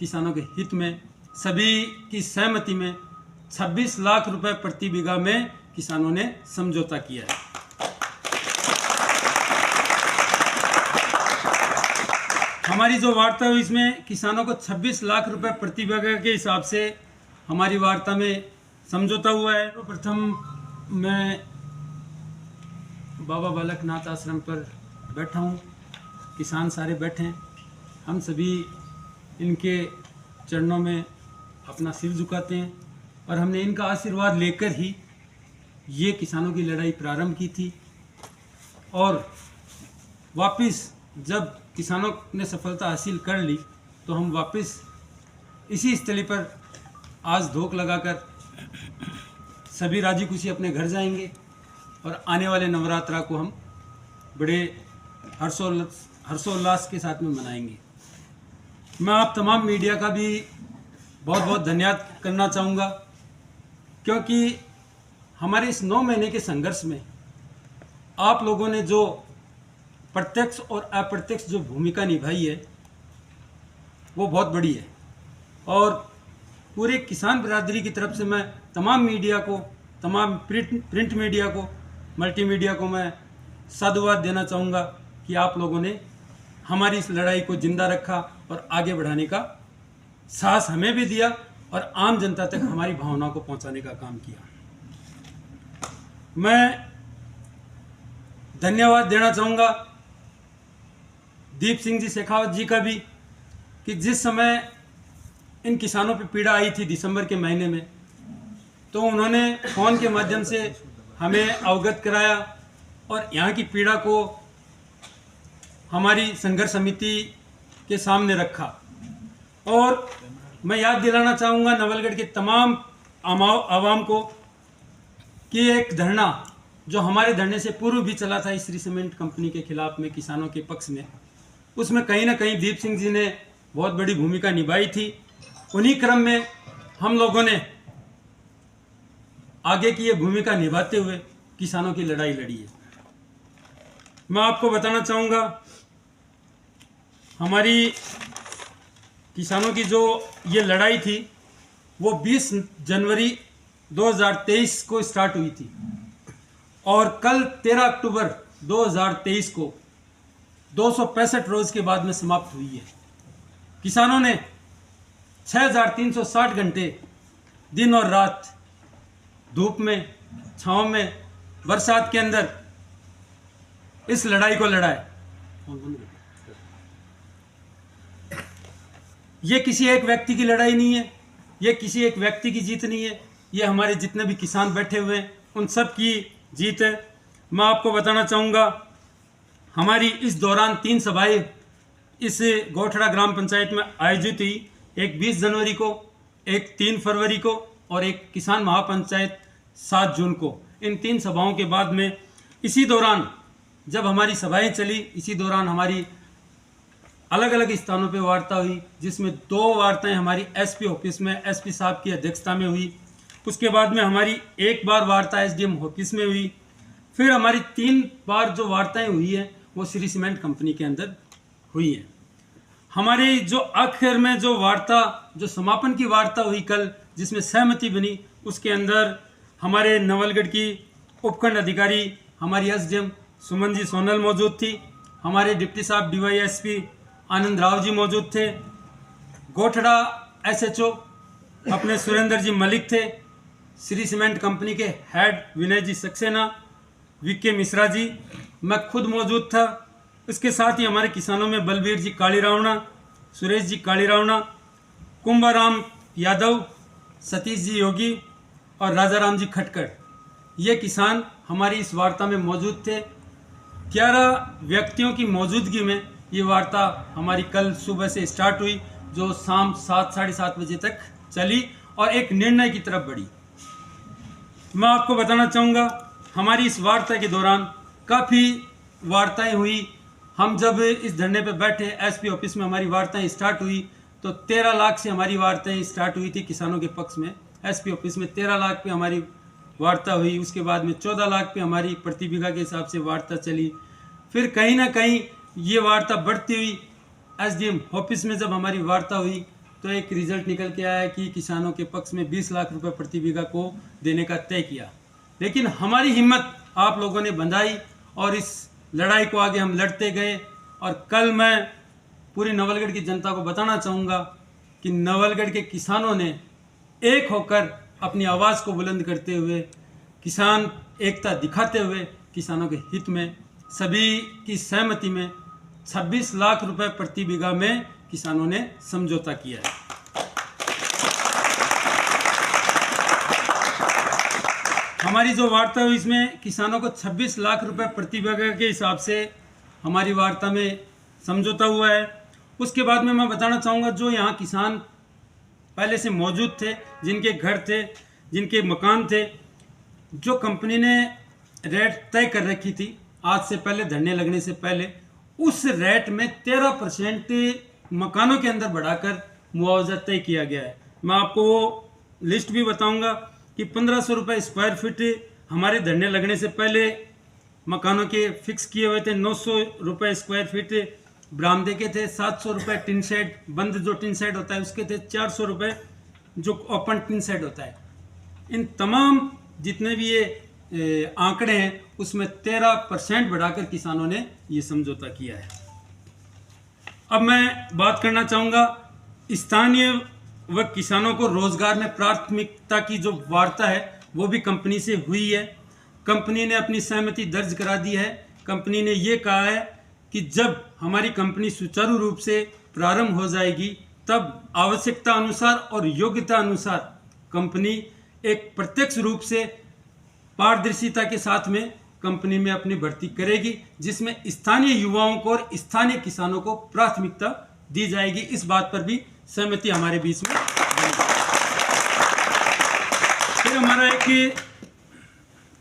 किसानों के हित में, सभी की सहमति में 26 लाख रुपए प्रति बीघा में किसानों ने समझौता किया है। हमारी जो वार्ता हुई इसमें किसानों को 26 लाख रुपए प्रति बीघा के हिसाब से हमारी वार्ता में समझौता हुआ है। तो प्रथम मैं बाबा बालकनाथ आश्रम पर बैठा हूँ, किसान सारे बैठे हैं, हम सभी इनके चरणों में अपना सिर झुकाते हैं और हमने इनका आशीर्वाद लेकर ही ये किसानों की लड़ाई प्रारंभ की थी। और वापस जब किसानों ने सफलता हासिल कर ली तो हम वापस इसी स्थली पर आज धोख लगाकर सभी राजी खुशी अपने घर जाएंगे और आने वाले नवरात्रा को हम बड़े हर्षोल्लास के साथ में मनाएंगे। मैं आप तमाम मीडिया का भी बहुत बहुत धन्यवाद करना चाहूँगा, क्योंकि हमारे इस 9 महीने के संघर्ष में आप लोगों ने जो प्रत्यक्ष और अप्रत्यक्ष जो भूमिका निभाई है वो बहुत बड़ी है। और पूरे किसान बिरादरी की तरफ से मैं तमाम मीडिया को, तमाम प्रिंट मीडिया को, मल्टीमीडिया को मैं साधुवाद देना चाहूँगा कि आप लोगों ने हमारी इस लड़ाई को जिंदा रखा और आगे बढ़ाने का साहस हमें भी दिया और आम जनता तक हमारी भावनाओं को पहुंचाने का काम किया। मैं धन्यवाद देना चाहूँगा दीप सिंह जी शेखावत जी का भी, कि जिस समय इन किसानों पे पीड़ा आई थी दिसंबर के महीने में, तो उन्होंने फ़ोन के माध्यम से हमें अवगत कराया और यहाँ की पीड़ा को हमारी संघर्ष समिति के सामने रखा। और मैं याद दिलाना चाहूँगा नवलगढ़ के तमाम आवाम को कि एक धरना जो हमारे धरने से पूर्व भी चला था श्री सीमेंट कंपनी के खिलाफ में, किसानों के पक्ष में, उसमें कहीं ना कहीं दीप सिंह जी ने बहुत बड़ी भूमिका निभाई थी। उन्हीं क्रम में हम लोगों ने आगे की ये भूमिका निभाते हुए किसानों की लड़ाई लड़ी है। मैं आपको बताना चाहूँगा हमारी किसानों की जो ये लड़ाई थी वो 20 जनवरी 2023 को स्टार्ट हुई थी और कल 13 अक्टूबर 2023 को 265 रोज के बाद में समाप्त हुई है। किसानों ने 6360 घंटे दिन और रात धूप में, छांव में, बरसात के अंदर इस लड़ाई को लड़ा है। ये किसी एक व्यक्ति की लड़ाई नहीं है, ये किसी एक व्यक्ति की जीत नहीं है, ये हमारे जितने भी किसान बैठे हुए हैं उन सब की जीत है। मैं आपको बताना चाहूँगा हमारी इस दौरान 3 सभाएं इस गोठड़ा ग्राम पंचायत में आयोजित हुई, एक 20 जनवरी को, एक 3 फरवरी को और एक किसान महापंचायत 7 जून को। इन 3 सभाओं के बाद में इसी दौरान जब हमारी सभाएं चली, इसी दौरान हमारी अलग अलग स्थानों पे वार्ता हुई, जिसमें 2 वार्ताएं हमारी एसपी ऑफिस में एसपी साहब की अध्यक्षता में हुई। उसके बाद में हमारी एक बार वार्ता एसडीएम ऑफिस में हुई। फिर हमारी 3 बार जो वार्ताएं हुई है वो श्री सीमेंट कंपनी के अंदर हुई है। हमारी जो आखिर में जो वार्ता, जो समापन की वार्ता हुई कल, जिसमें सहमति बनी, उसके अंदर हमारे नवलगढ़ की उपखंड अधिकारी हमारी एसडीएम सुमन जी सोनल मौजूद थी, हमारे डिप्टी साहब डीवाईएसपी आनंद राव जी मौजूद थे, गोठड़ा एसएचओ अपने सुरेंद्र जी मलिक थे, श्री सीमेंट कंपनी के हेड विनय जी सक्सेना, वीके मिश्रा जी, मैं खुद मौजूद था। इसके साथ ही हमारे किसानों में बलबीर जी कालीरावणा, सुरेश जी कालीरावणा, कुंभाराम यादव, सतीश जी योगी और राजाराम जी खटकर, ये किसान हमारी इस वार्ता में मौजूद थे। 11 व्यक्तियों की मौजूदगी में ये वार्ता हमारी कल सुबह से स्टार्ट हुई, जो शाम 7 साढ़े 7 बजे तक चली और एक निर्णय की तरफ बढ़ी। मैं आपको बताना चाहूँगा हमारी इस वार्ता के दौरान काफ़ी वार्ताएं हुई। हम जब इस धरने पर बैठे एसपी ऑफिस में हमारी वार्ताएं स्टार्ट हुई तो 13 लाख से हमारी वार्ताएं स्टार्ट हुई थी किसानों के पक्ष में। एसपी ऑफिस में 13 लाख पे हमारी वार्ता हुई, उसके बाद में 14 लाख पे हमारी प्रति बीघा के हिसाब से वार्ता चली। फिर कहीं ना कहीं ये वार्ता बढ़ती हुई, एसडीएम ऑफिस में जब हमारी वार्ता हुई तो एक रिजल्ट निकल के आया कि किसानों के पक्ष में 20 लाख रुपए प्रति बीघा को देने का तय किया। लेकिन हमारी हिम्मत आप लोगों ने बंधाई और इस लड़ाई को आगे हम लड़ते गए। और कल मैं पूरी नवलगढ़ की जनता को बताना चाहूँगा कि नवलगढ़ के किसानों ने एक होकर अपनी आवाज़ को बुलंद करते हुए, किसान एकता दिखाते हुए, किसानों के हित में सभी की सहमति में 26 लाख रुपए प्रति बीघा में किसानों ने समझौता किया है। हमारी जो वार्ता हुई इसमें किसानों को 26 लाख रुपए प्रति बीघा के हिसाब से हमारी वार्ता में समझौता हुआ है। उसके बाद में मैं बताना चाहूँगा जो यहाँ किसान पहले से मौजूद थे, जिनके घर थे, जिनके मकान थे, जो कंपनी ने रेट तय कर रखी थी आज से पहले, धरने लगने से पहले, उस रेट में 13% मकानों के अंदर बढ़ाकर मुआवजा तय किया गया है। मैं आपको वो लिस्ट भी बताऊंगा कि 1500 रुपये स्क्वायर फीट हमारे धरने लगने से पहले मकानों के फिक्स किए हुए थे। 900 रुपये स्क्वायर फीट बरामदे के थे, 700 रुपये टिन शेड, बंद जो टिन शेड होता है उसके थे, 400 रुपये जो ओपन टिन शेड होता है। इन तमाम जितने भी ये आंकड़े हैं उसमें 13% बढ़ाकर किसानों ने ये समझौता किया है। अब मैं बात करना चाहूँगा स्थानीय व किसानों को रोजगार में प्राथमिकता की जो वार्ता है वो भी कंपनी से हुई है। कंपनी ने अपनी सहमति दर्ज करा दी है। कंपनी ने ये कहा है कि जब हमारी कंपनी सुचारू रूप से प्रारंभ हो जाएगी तब आवश्यकता अनुसार और योग्यता अनुसार कंपनी एक प्रत्यक्ष रूप से पारदर्शिता के साथ में कंपनी में अपनी भर्ती करेगी, जिसमें स्थानीय युवाओं को और स्थानीय किसानों को प्राथमिकता दी जाएगी। इस बात पर भी सहमति हमारे बीच में बनी। फिर हमारा एक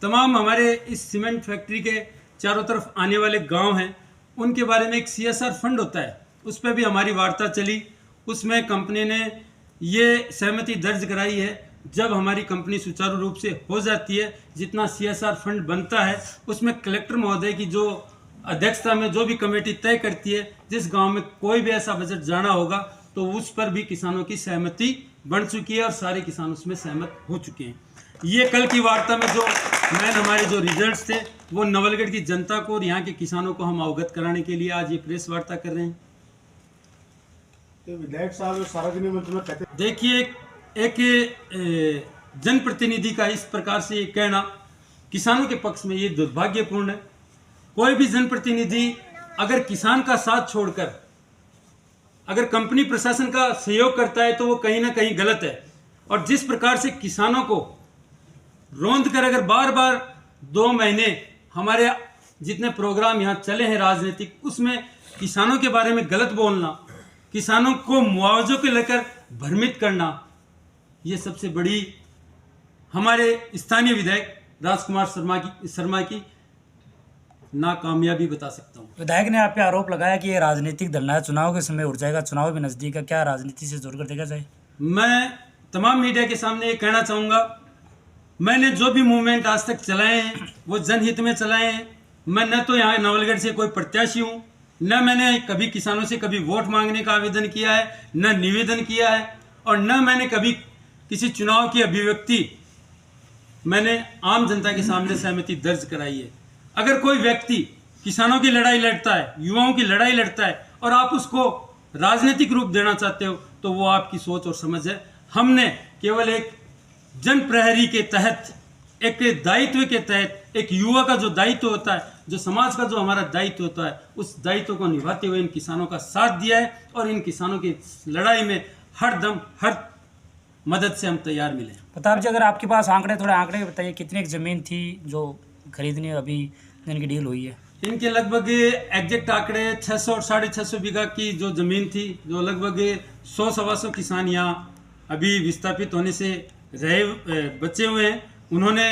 तमाम हमारे इस सीमेंट फैक्ट्री के चारों तरफ आने वाले गांव हैं, उनके बारे में एक CSR फंड होता है, उस पर भी हमारी वार्ता चली। उसमें कंपनी ने ये सहमति दर्ज कराई है जब हमारी कंपनी सुचारू रूप से हो जाती है, जितना CSR फंड बनता है उसमें कलेक्टर महोदय की जो अध्यक्षता में जो भी कमेटी तय करती है, जिस गांव में कोई भी ऐसा बजट जाना होगा तो उस पर भी किसानों की सहमति बन चुकी है और सारे किसान उसमें सहमत हो चुके हैं। ये कल की वार्ता में जो हमारे जो रिजल्ट्स थे वो नवलगढ़ की जनता को और यहाँ के किसानों को हम अवगत कराने के लिए आज ये प्रेस वार्ता कर रहे हैं। तो विधायक साहब सार्वजनिक मंच में कहते, देखिए एक जनप्रतिनिधि का इस प्रकार से ये कहना किसानों के पक्ष में ये दुर्भाग्यपूर्ण है। कोई भी जनप्रतिनिधि अगर किसान का साथ छोड़कर अगर कंपनी प्रशासन का सहयोग करता है तो वो कहीं ना कहीं गलत है। और जिस प्रकार से किसानों को रौंद कर अगर बार बार 2 महीने हमारे जितने प्रोग्राम यहाँ चले हैं राजनीतिक, उसमें किसानों के बारे में गलत बोलना, किसानों को मुआवजों को लेकर भ्रमित करना, ये सबसे बड़ी हमारे स्थानीय विधायक राजकुमार शर्मा की नाकामयाबी बता सकता हूँ। विधायक ने आप पे आरोप लगाया कि ये राजनीतिक दल है, चुनाव के समय उठ जाएगा, चुनाव भी नजदीक है, क्या राजनीति से जोड़कर देखा जाए? मैं तमाम मीडिया के सामने ये कहना चाहूँगा, मैंने जो भी मूवमेंट आज तक चलाए हैं वो जनहित में चलाए हैं। मैं न तो यहाँ नवलगढ़ से कोई प्रत्याशी हूँ, न मैंने कभी किसानों से कभी वोट मांगने का आवेदन किया है, न निवेदन किया है, और न मैंने कभी किसी चुनाव की अभिव्यक्ति मैंने आम जनता के सामने सहमति दर्ज कराई है। अगर कोई व्यक्ति किसानों की लड़ाई लड़ता है, युवाओं की लड़ाई लड़ता है और आप उसको राजनीतिक रूप देना चाहते हो तो वो आपकी सोच और समझ है। हमने केवल एक जन प्रहरी के तहत, एक दायित्व के तहत, एक युवा का जो दायित्व होता है, जो समाज का जो हमारा दायित्व होता है, उस दायित्व को निभाते हुए इन किसानों का साथ दिया है और इन किसानों की लड़ाई में हर दम हर मदद से हम तैयार मिले। प्रताप जी, अगर आपके पास थोड़े आंकड़े बताइए, कितनी ज़मीन थी जो खरीदनी अभी इनकी डील हुई है? इनके लगभग एग्जैक्ट आंकड़े 600 और 650 बीघा की जो ज़मीन थी, जो लगभग 100-125 किसान यहाँ अभी विस्थापित होने से बचे हुए हैं। उन्होंने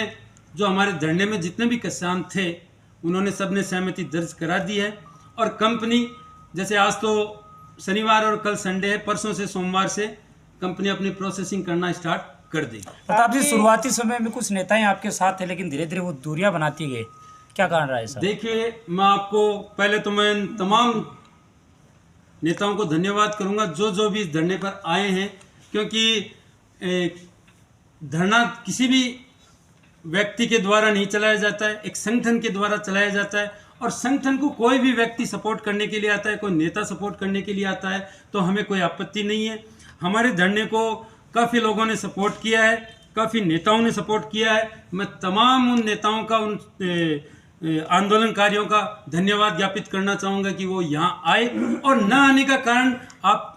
जो हमारे धरने में जितने भी किसान थे उन्होंने सबने सहमति दर्ज करा दी है। और कंपनी जैसे आज तो शनिवार और कल संडे है, परसों से सोमवार से कंपनी अपनी प्रोसेसिंग करना स्टार्ट कर देगी। प्रताप जी, शुरुआती समय में कुछ नेताएं आपके साथ थे लेकिन धीरे धीरे वो दूरियां बनाती गए, क्या कारण रहा है सर? देखिए, मैं आपको पहले तो मैं तमाम नेताओं को धन्यवाद करूंगा जो भी इस धरने पर आए हैं, क्योंकि धरना किसी भी व्यक्ति के द्वारा नहीं चलाया जाता है, एक संगठन के द्वारा चलाया जाता है। और संगठन को कोई भी व्यक्ति सपोर्ट करने के लिए आता है, कोई नेता सपोर्ट करने के लिए आता है, तो हमें कोई आपत्ति नहीं है। हमारे धरने को काफ़ी लोगों ने सपोर्ट किया है, काफ़ी नेताओं ने सपोर्ट किया है। मैं तमाम उन नेताओं का, उन आंदोलनकारियों का धन्यवाद ज्ञापित करना चाहूँगा कि वो यहाँ आए, और न आने का कारण आप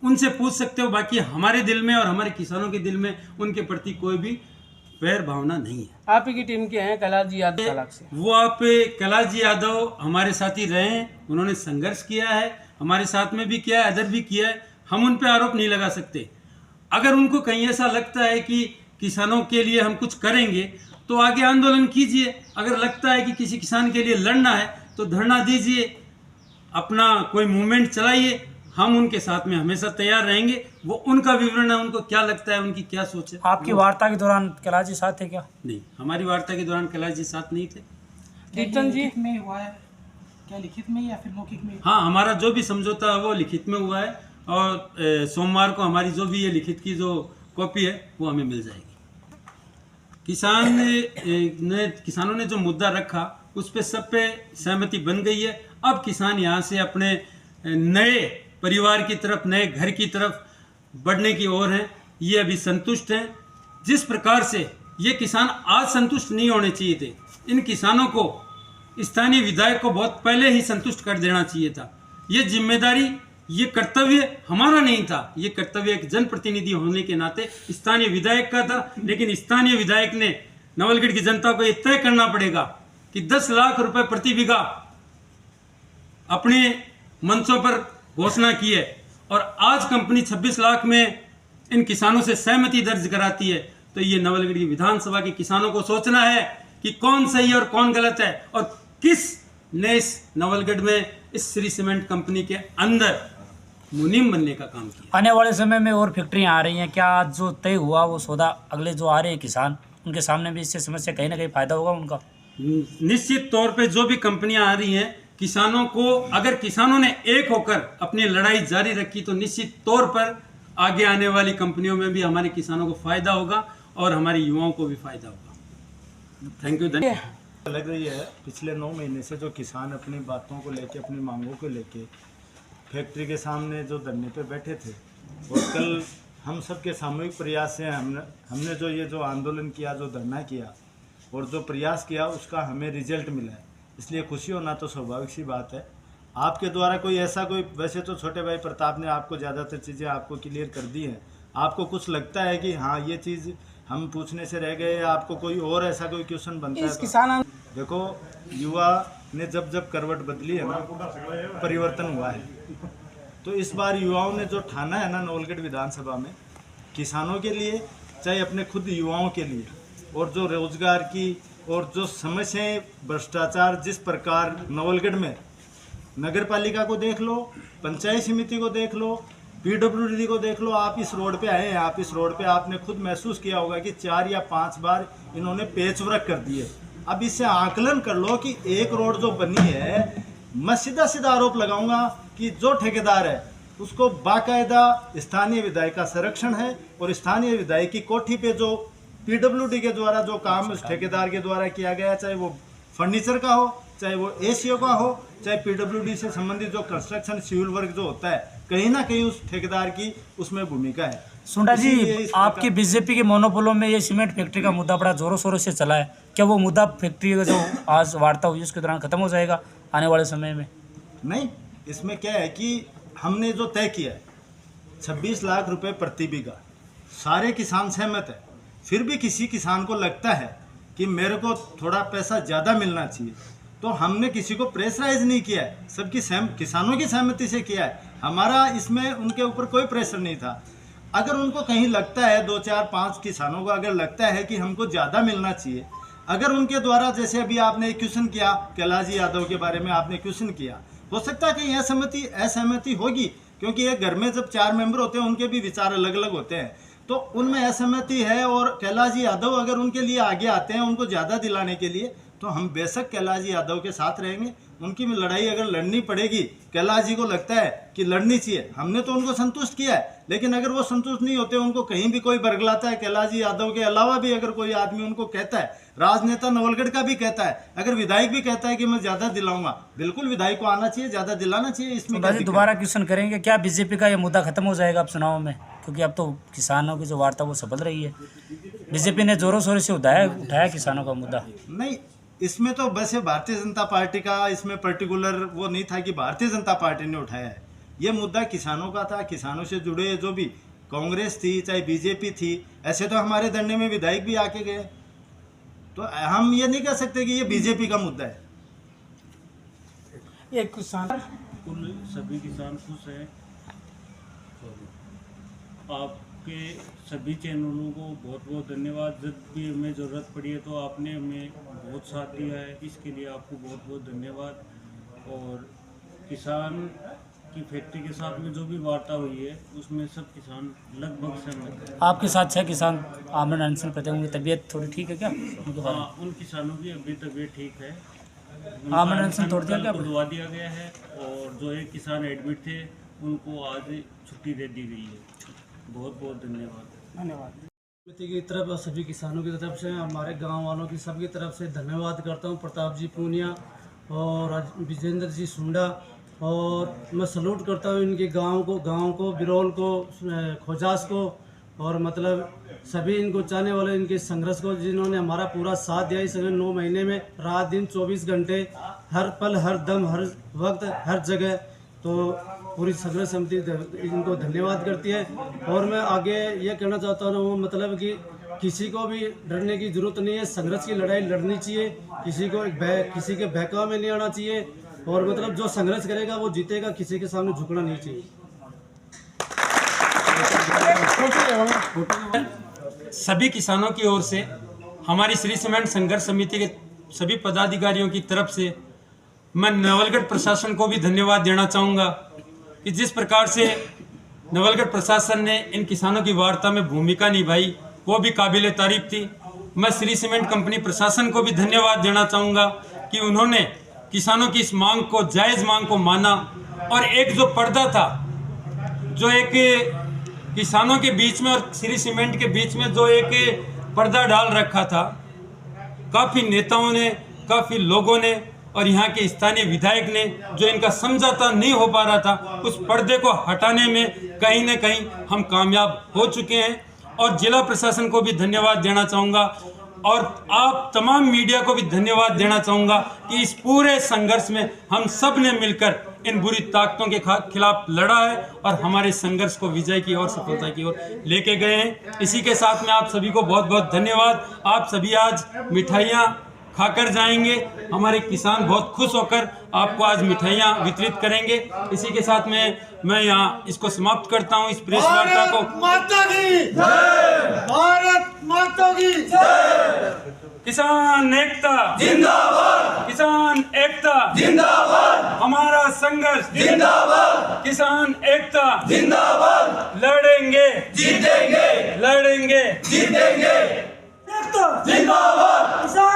उनसे पूछ सकते हो। बाकी हमारे दिल में और हमारे किसानों के दिल में उनके प्रति कोई भी वैर भावना नहीं है। आप ही की टीम के हैं कैलाश जी यादव तलाक से। वो आप कैलाश जी यादव हमारे साथी रहे हैं, उन्होंने संघर्ष किया है, हमारे साथ में भी किया है, अदर भी किया है। हम उन पे आरोप नहीं लगा सकते। अगर उनको कहीं ऐसा लगता है कि किसानों के लिए हम कुछ करेंगे तो आगे आंदोलन कीजिए। अगर लगता है कि किसी किसान के लिए लड़ना है तो धरना दीजिए, अपना कोई मूवमेंट चलाइए, हम उनके साथ में हमेशा तैयार रहेंगे। वो उनका विवरण है, उनको क्या लगता है, उनकी क्या सोच है। आपकी वार्ता के दौरान कैलाश जी साथ थे क्या? नहीं, हमारी वार्ता के दौरान कैलाश जी साथ नहीं थे। कीर्तन जी में हुआ है क्या, लिखित में या फिर मौखिक में? हाँ, हमारा जो भी समझौता है वो लिखित में हुआ है, और सोमवार को हमारी जो भी ये लिखित की जो कॉपी है वो हमें मिल जाएगी। किसानों ने जो मुद्दा रखा उस पे सब पे सहमति बन गई है। अब किसान यहाँ से अपने नए परिवार की तरफ, नए घर की तरफ बढ़ने की ओर हैं। ये अभी संतुष्ट हैं। जिस प्रकार से ये किसान आज संतुष्ट नहीं होने चाहिए थे, इन किसानों को स्थानीय विधायक को बहुत पहले ही संतुष्ट कर देना चाहिए था। ये जिम्मेदारी, ये कर्तव्य हमारा नहीं था, ये कर्तव्य एक जनप्रतिनिधि होने के नाते स्थानीय विधायक का था। लेकिन स्थानीय विधायक ने नवलगढ़ की जनता को ये तय करना पड़ेगा कि 10 लाख रुपए प्रति बीघा अपने मंचों पर घोषणा की है, और आज कंपनी 26 लाख में इन किसानों से सहमति दर्ज कराती है। तो ये नवलगढ़ की विधानसभा के किसानों को सोचना है कि कौन सही और कौन गलत है, और किस ने इस नवलगढ़ में इस श्री सीमेंट कंपनी के अंदर मुनीम बनने का काम किया। आने वाले समय में और फैक्ट्रियाँ आ रही हैं, क्या आज जो तय हुआ वो सौदा अगले जो आ रहे हैं किसान, उनके सामने भी इससे समस्या कहीं ना कहीं फायदा होगा उनका? निश्चित तौर पे जो भी कंपनियां आ रही हैं, किसानों को, अगर किसानों ने एक होकर अपनी लड़ाई जारी रखी तो निश्चित तौर पर आगे आने वाली कंपनियों में भी हमारे किसानों को फायदा होगा और हमारे युवाओं को भी फायदा होगा। Thank you. धन्यवाद। लग रही है पिछले 9 महीने से जो किसान अपनी बातों को लेके, अपनी मांगों को लेके फैक्ट्री के सामने जो धरने पे बैठे थे, और कल हम सब के सामूहिक प्रयास से हमने जो आंदोलन किया, जो धरना किया और जो प्रयास किया, उसका हमें रिजल्ट मिला है। इसलिए खुशी होना तो स्वाभाविक सी बात है। आपके द्वारा वैसे तो छोटे भाई प्रताप ने आपको ज़्यादातर चीज़ें आपको क्लियर कर दी हैं। आपको कुछ लगता है कि हाँ ये चीज़ हम पूछने से रह गए, आपको कोई और ऐसा कोई क्वेश्चन बनता है? किसान देखो, युवा ने जब करवट बदली है ना, परिवर्तन हुआ है। तो इस बार युवाओं ने जो ठाना है ना नवलगढ़ विधानसभा में, किसानों के लिए, चाहे अपने खुद युवाओं के लिए, और जो रोजगार की और जो समस्याएं, भ्रष्टाचार जिस प्रकार नवलगढ़ में, नगर पालिका को देख लो, पंचायत समिति को देख लो, पीडब्ल्यूडी को देख लो, आप इस रोड पे आए हैं, आप इस रोड पे आपने खुद महसूस किया होगा कि 4 या 5 बार इन्होंने पेचवर्क कर दिए। अब इससे आकलन कर लो कि एक रोड जो बनी है, मैं सीधा सीधा आरोप लगाऊंगा कि जो ठेकेदार है उसको बाकायदा स्थानीय विधायक का संरक्षण है, और स्थानीय विधायक की कोठी पे जो पीडब्ल्यूडी के द्वारा जो काम उस ठेकेदार के द्वारा किया गया, चाहे वो फर्नीचर का हो, चाहे वो एसीओ का हो, चाहे पीडब्ल्यूडी से संबंधित जो कंस्ट्रक्शन सिविल वर्क जो होता है, कहीं ना कहीं उस ठेकेदार की उसमें भूमिका है। सुंडा जी, आपकी बीजेपी के मोनोपोलो में ये सीमेंट फैक्ट्री का मुद्दा बड़ा जोरों शोरों से चला है, क्या वो मुद्दा फैक्ट्री का जो आज वार्ता हुई उसके दौरान खत्म हो जाएगा आने वाले समय में? नहीं, इसमें क्या है कि हमने जो तय किया है 26 लाख रुपए प्रति बीघा, सारे किसान सहमत है। फिर भी किसी किसान को लगता है कि मेरे को थोड़ा पैसा ज़्यादा मिलना चाहिए, तो हमने किसी को प्रेशराइज नहीं किया है, सबकी किसानों की सहमति से किया है। हमारा इसमें उनके ऊपर कोई प्रेशर नहीं था। अगर उनको कहीं लगता है, 2, 4, 5 किसानों को अगर लगता है कि हमको ज़्यादा मिलना चाहिए, अगर उनके द्वारा, जैसे अभी आपने क्वेश्चन किया कैलाश यादव के बारे में, आपने क्वेश्चन किया, हो सकता है कहीं असहमति होगी, क्योंकि एक घर में जब 4 मेंबर होते हैं उनके भी विचार अलग अलग होते हैं, तो उनमें असहमति है। और कैलाश यादव अगर उनके लिए आगे आते हैं उनको ज़्यादा दिलाने के लिए, तो हम बेशक कैलाश यादव के साथ रहेंगे उनकी लड़ाई अगर लड़नी पड़ेगी, कैलाश जी को लगता है कि लड़नी चाहिए, हमने तो उनको संतुष्ट किया है, लेकिन अगर वो संतुष्ट नहीं होते, उनको कहीं भी कोई बरगलाता है, कैलाश जी यादव के अलावा भी अगर कोई आदमी उनको कहता है, राजनेता नवलगढ़ का भी कहता है, अगर विधायक भी कहता है कि मैं ज्यादा दिलाऊंगा, बिल्कुल विधायक को आना चाहिए, ज्यादा दिलाना चाहिए। इसमें क्या दिक्कत? दोबारा क्वेश्चन करेंगे, क्या बीजेपी का ये मुद्दा खत्म हो जाएगा अब चुनाव में? क्योंकि अब तो किसानों की जो वार्ता वो सफल रही है, बीजेपी ने जोरों शोरों से उठाया किसानों का मुद्दा। नहीं, इसमें तो बस ये भारतीय जनता पार्टी का, इसमें पर्टिकुलर वो नहीं था कि भारतीय जनता पार्टी ने उठाया है, ये मुद्दा किसानों का था। किसानों से जुड़े जो भी कांग्रेस थी चाहे बीजेपी थी, ऐसे तो हमारे धरने में विधायक भी आके गए, तो हम ये नहीं कह सकते कि ये बीजेपी का मुद्दा है। एक किसान कुल सभी किसान खुश हैं। आपके सभी चैनलों को बहुत बहुत धन्यवाद। जब भी हमें ज़रूरत पड़ी है तो आपने हमें बहुत साथ दिया है, इसके लिए आपको बहुत बहुत धन्यवाद। और किसान की फैक्ट्री के साथ में जो भी वार्ता हुई है उसमें सब किसान लगभग सहमत है। आपके साथ 6 किसान आमरण अनशन करते होंगे, तबीयत थोड़ी ठीक है क्या उनके बारे में? हाँ, उन किसानों की अभी तबीयत ठीक है। आमरण अनशन तोड़ दिया क्या? तोड़वा दिया गया है और जो एक किसान एडमिट थे उनको आज छुट्टी दे दी गई है। बहुत बहुत धन्यवाद। धन्यवाद। समिति की तरफ और सभी किसानों की तरफ से, हमारे गांव वालों की सबकी तरफ से धन्यवाद करता हूं। प्रताप जी पूनिया और विजेंद्र जी सुंडा, और मैं सलूट करता हूं इनके गांव को, बिरौल को, खोजास को, और मतलब सभी इनको चाहने वाले इनके संघर्ष को, जिन्होंने हमारा पूरा साथ दिया इस 9 महीने में, रात दिन 24 घंटे, हर पल हर दम हर वक्त हर जगह। तो पूरी संघर्ष समिति इनको धन्यवाद करती है। और मैं आगे ये कहना चाहता हूँ वो मतलब कि किसी को भी डरने की जरूरत नहीं है, संघर्ष की लड़ाई लड़नी चाहिए, किसी के बहकावे में नहीं आना चाहिए, और मतलब जो संघर्ष करेगा वो जीतेगा, किसी के सामने झुकना नहीं चाहिए। सभी किसानों की ओर से हमारी श्री सीमेंट संघर्ष समिति के सभी पदाधिकारियों की तरफ से मैं नवलगढ़ प्रशासन को भी धन्यवाद देना चाहूँगा कि जिस प्रकार से नवलगढ़ प्रशासन ने इन किसानों की वार्ता में भूमिका निभाई वो भी काबिले तारीफ थी। मैं श्री सीमेंट कंपनी प्रशासन को भी धन्यवाद देना चाहूँगा कि उन्होंने किसानों की इस मांग को, जायज़ मांग को माना, और एक जो पर्दा था, जो एक किसानों के बीच में और श्री सीमेंट के बीच में जो एक पर्दा डाल रखा था, काफ़ी नेताओं ने, काफ़ी लोगों ने और यहाँ के स्थानीय विधायक ने, जो इनका समझौता नहीं हो पा रहा था, उस पर्दे को हटाने में कहीं न कहीं हम कामयाब हो चुके हैं। और जिला प्रशासन को भी धन्यवाद देना चाहूँगा और आप तमाम मीडिया को भी धन्यवाद देना चाहूँगा कि इस पूरे संघर्ष में हम सब ने मिलकर इन बुरी ताकतों के खिलाफ लड़ा है और हमारे संघर्ष को विजय की ओर, सफलता की ओर लेके गए हैं। इसी के साथ में आप सभी को बहुत बहुत धन्यवाद। आप सभी आज मिठाइयाँ खाकर जाएंगे, हमारे किसान बहुत खुश होकर आपको आज मिठाइयाँ वितरित करेंगे। इसी के साथ में मैं यहाँ इसको समाप्त करता हूँ, इस प्रेस वार्ता को। भारत माता की जय। किसान एकता जिंदाबाद, किसान एकता जिंदाबाद, हमारा संघर्ष जिंदाबाद, किसान एकता जिंदाबाद, लड़ेंगे जीतेंगे, लड़ेंगे जीतेंगे, एकता जिंदाबाद, किसान